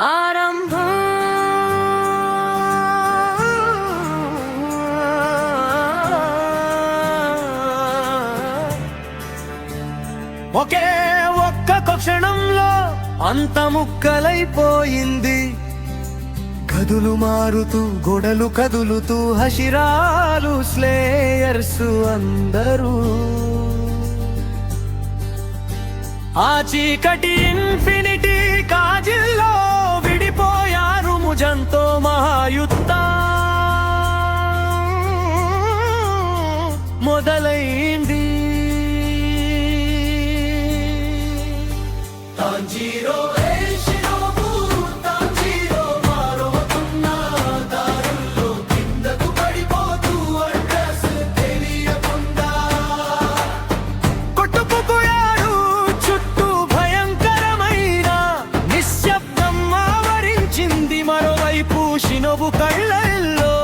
ఆరంభం ఒకే ఒక్క క్షణంలో అంత ముక్కలైపోయింది. కదులు మారుతూ గొడలు కదులుతూ హషిరాలు స్లేయర్స్ అందరూ ఆ చీకటి ఇన్ఫినిటీ కాజిల్లో విడిపోయారు. ముజంతో మహాయుద్ధం మొదలైంది. తాంజీరో షినోబు కళ్ళల్లో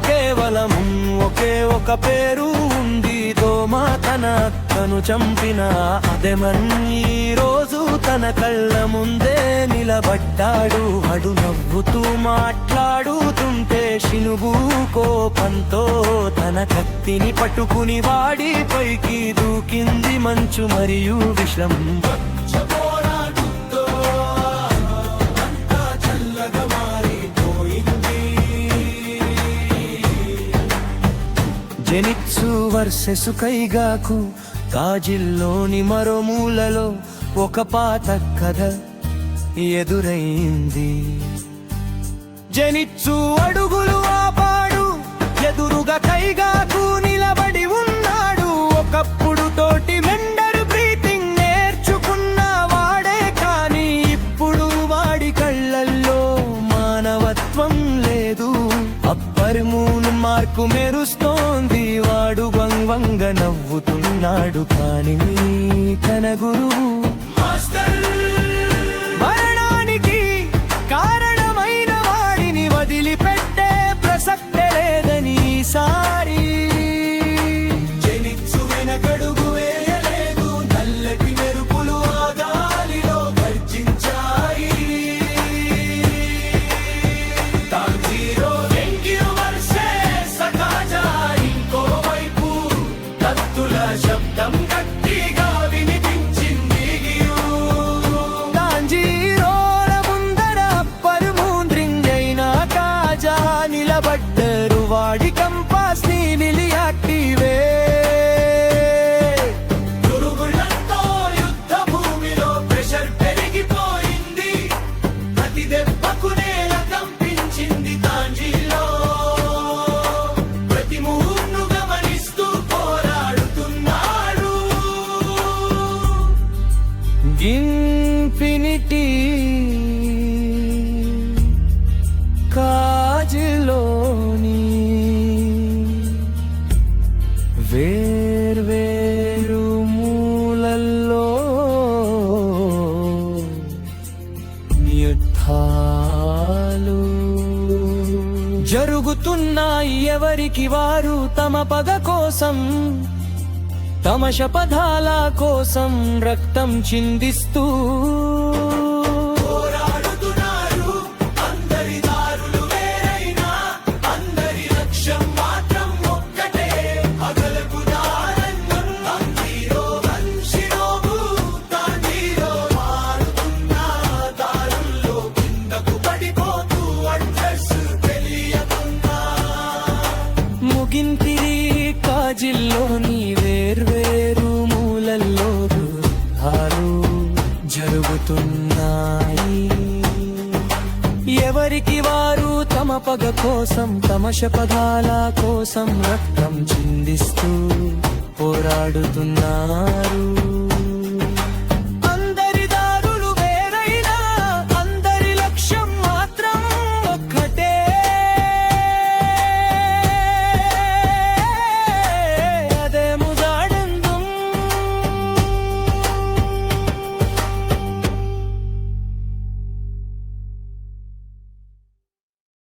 కేవలం ఒకే ఒక పేరు ఉంది. తోమా తన అక్కను చంపిన అదెమన్ ఈ రోజు తన కళ్ళ ముందే నిలబడ్డాడు. అడు నవ్వుతూ మాట్లాడుతుంటే షినుబు కోపంతో తన కత్తిని పట్టుకుని వాడి పైకి దూకింది. మంచు మరియు విషం జెనిత్సు వర్సెస్ కైగాకు కాజిల్లోని మరో మూలలో ఒక పాత కథ ఎదురైంది. జెనిత్సు అడుగులు ఆపాడు, ఎదురుగా కైగాకు నిలబడి ఉన్నాడు. ఒకప్పుడు తోటి మెండరు బ్రీతింగ్ నేర్చుకున్న వాడే, కానీ ఇప్పుడు వాడి కళ్ళల్లో మానవత్వం లేదు. అప్పర్ మూన్ మార్కు మెరుస్తోంది. వాడు వంగ నవ్వుతున్నాడు, కానీ తన గురువు మరణానికి కారణమైన వాడిని వదిలిపెట్టే ప్రసక్తే లేదని ఈసారి జెనిత్సు వెనకడుగు వేయలేదు. నల్లటి మెరుపులు ఆ గాలిలో గర్జించాయి. తాంజీరో శబ్దం గట్టిగా వినిపించింది. తాంజీరోల ముందర అప్పర్ మూన్ రింగ్ అయిన కాజా నిలబడ్డారు. వాడి కంపాస్ ని నిలియాక్టివే పురుగులతో యుద్ధ భూమిలో ప్రెషర్ పెరిగిపోయింది. ప్రతి దెబ్బకు నేల కంపించింది. తాంజీలో ప్రతి మూర్ను గమనిస్తూ ఇన్ఫినిటీ కాజిలోని వేర్వేరు మూలల్లో యుద్ధాలు జరుగుతున్నాయి. ఎవరికి వారు తమ పగ కోసం, తమ శపథాల కోసం రక్తం చిందిస్తూ పోరాడుతున్నారు. అందరి దారులు వేరైనా అందరి లక్ష్యం మాత్రం ఒక్కటే. అగలకు దారంగం తాంజీరో షినోబు. తాంజీరో మారుతున్న దారుల్లో కిందకు పడిపోతూ అడ్రస్ తెలియకుండా ముగింతిరి కాజిల్లోని వేర్వేరు మూలల్లో యుద్ధాలు జరుగుతున్నాయి. ఎవరికి వారు తమ పగ కోసం, తమ శపథాల కోసం రక్తం చిందిస్తూ పోరాడుతున్నారు.